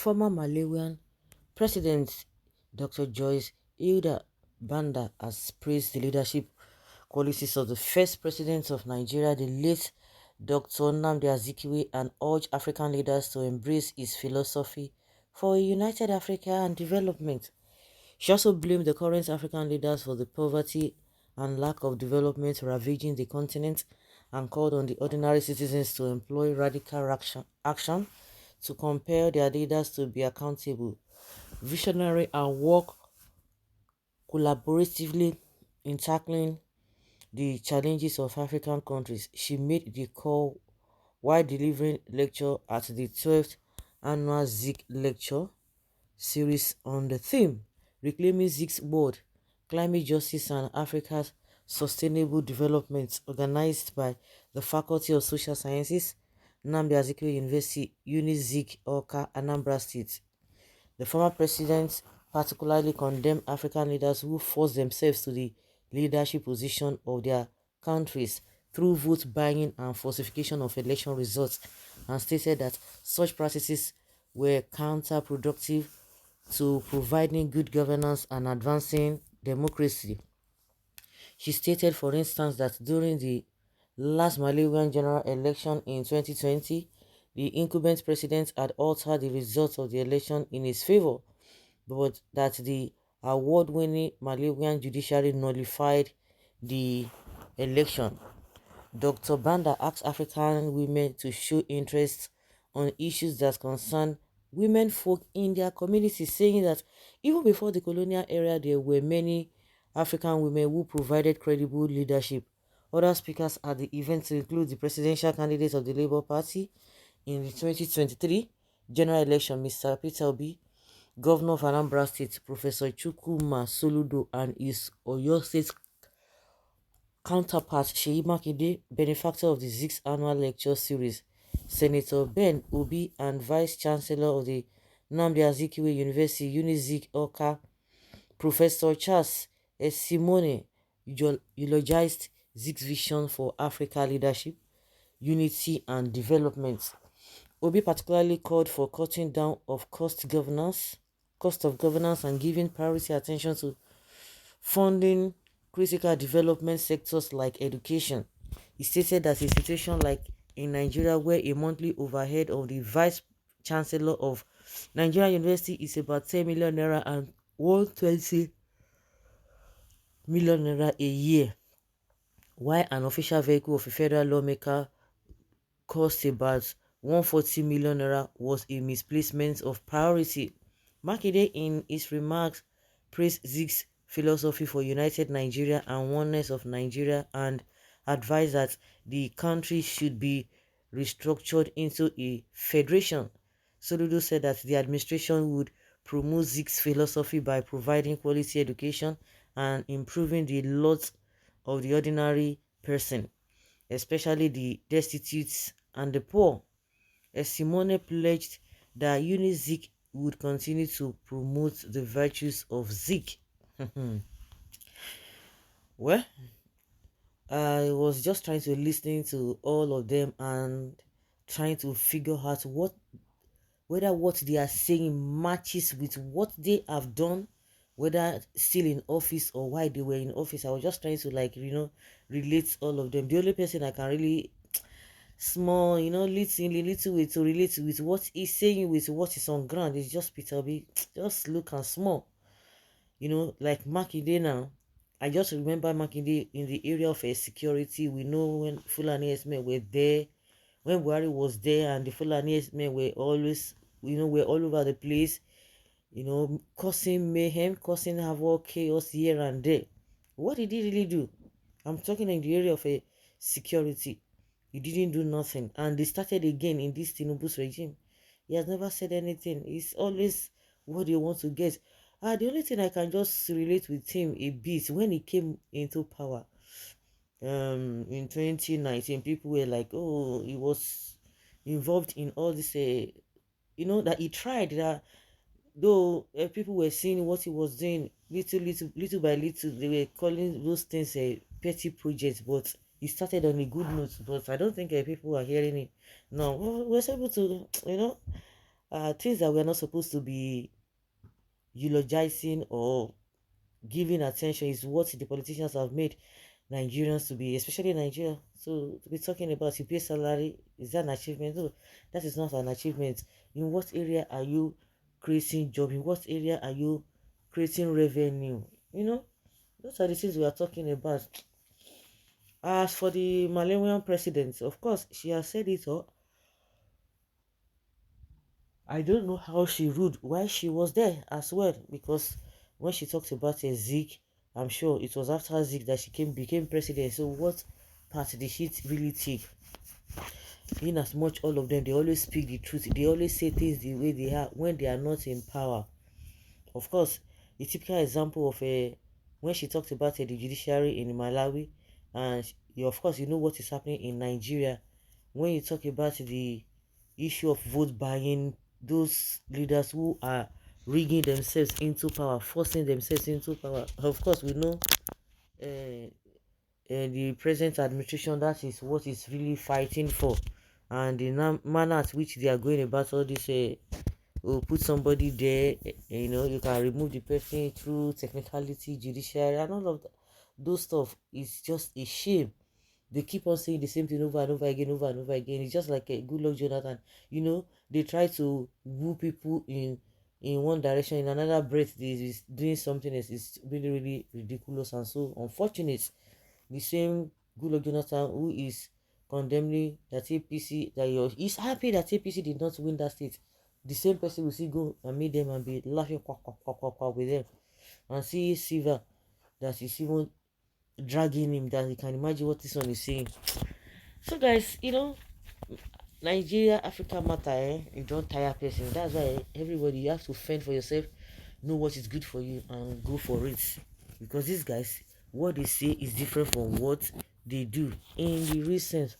Former Malawian President Dr. Joyce Hilda Banda has praised the leadership qualities of the first president of Nigeria, the late Dr. Nnamdi Azikiwe, and urged African leaders to embrace his philosophy for a united Africa and development. She also blamed the current African leaders for the poverty and lack of development ravaging the continent and called on the ordinary citizens to employ radical action to compel their leaders to be accountable, visionary, and work collaboratively in tackling the challenges of African countries. She made the call while delivering lecture at the 12th annual Zik lecture series on the theme Reclaiming Zik's World, Climate Justice and Africa's Sustainable Development, organized by the Faculty of Social Sciences, Nnamdi Azikiwe University, UNIZIK, Awka, Anambra State. The former president particularly condemned African leaders who forced themselves to the leadership position of their countries through vote buying and falsification of election results, and stated that such practices were counterproductive to providing good governance and advancing democracy. She stated, for instance, that during the last Malawian general election in 2020, the incumbent president had altered the results of the election in his favor, but that the award-winning Malawian judiciary nullified the election. Dr. Banda asked African women to show interest on issues that concern women folk in their communities, saying that even before the colonial era, there were many African women who provided credible leadership. Other speakers at the event include the presidential candidate of the Labour Party in the 2023 general election, Mr. Peter Obi, Governor of Anambra State, Professor Chukwuma Soludo, and his Oyo State counterpart Seyi Makinde, benefactor of the sixth annual lecture series, Senator Ben Obi, and Vice Chancellor of the Nnamdi Azikiwe University, UNIZIK Awka, Professor Charles Simone, eulogized Zik's vision for Africa leadership, unity, and development. Obi particularly called for cutting down of cost of governance, and giving priority attention to funding critical development sectors like education. He stated that a situation like in Nigeria, where a monthly overhead of the vice chancellor of Nigerian University is about 10 million naira and 120 million naira a year, while an official vehicle of a federal lawmaker cost about 140 million naira, was a misplacement of priority. Makinde, in his remarks, praised Zig's philosophy for united Nigeria and oneness of Nigeria, and advised that the country should be restructured into a federation. Soludo said that the administration would promote Zig's philosophy by providing quality education and improving the lot of the ordinary person, especially the destitute and the poor. Simone pledged that UNIZIK would continue to promote the virtues of Zik. Well, I was just trying to listen to all of them and trying to figure out whether what they are saying matches with what they have done, whether still in office or why they were in office. I was just trying to relate all of them. The only person I can really small, little way to relate with what he's saying with what is on ground is just Peter B. Just look and small. Like Makinde now. I just remember Makinde in the area of security. We know when Fulani men were there, when Buhari was there, and the Fulani men were always, were all over the place, causing mayhem, causing havoc, chaos here and there. What did he really do? I'm talking in the area of security. He didn't do nothing. And they started again in this Tinubu'S regime. He has never said anything. It's always what they want to get. The only thing I can just relate with him a bit, when he came into power in 2019, people were like, oh, he was involved in all this, that he tried that, though people were seeing what he was doing little by little, they were calling those things a petty project, but he started on a good note. But I don't think people are hearing it now. Well, we was able to things that we're not supposed to be eulogizing or giving attention is what the politicians have made Nigerians to be, especially Nigeria. So to be talking about you pay salary, is that an achievement? No, that is not an achievement. In what area are you creating job? In what area are you creating revenue? Those are the things we are talking about. As for the Malawian president, of course, she has said it all. I don't know how she ruled while she was there as well, because when she talked about a Zeke, I'm sure it was after Zeke that she became president. So what part did she really take? In as much all of them, they always speak the truth. They always say things the way they are when they are not in power. Of course, the typical example of when she talked about the judiciary in Malawi, and of course you know what is happening in Nigeria. When you talk about the issue of vote buying, those leaders who are rigging themselves into power, forcing themselves into power. Of course, we know uh, the present administration, that is what is really fighting for, and the manner at which they are going about all this. Will put somebody there, you can remove the person through technicality, judiciary, and all of those stuff is just a shame. They keep on saying the same thing over and over again, over and over again. It's just like a good luck Jonathan. They try to woo people in one direction, in another breath they is doing something else. It's really, really ridiculous and so unfortunate. The same good luck Jonathan who is condemning that APC, he's happy that APC did not win that state. The same person will see go and meet them and be laughing quack, quack, quack, quack, quack with them, and see Silva that is even dragging him, that you can imagine what this one is saying. So guys, Nigeria, Africa matter, you don't tire person. That's why everybody, you have to fend for yourself, know what is good for you and go for it. Because these guys, what they say is different from what they do in the recent.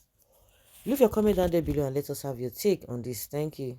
Leave your comment down there below and let us have your take on this. Thank you.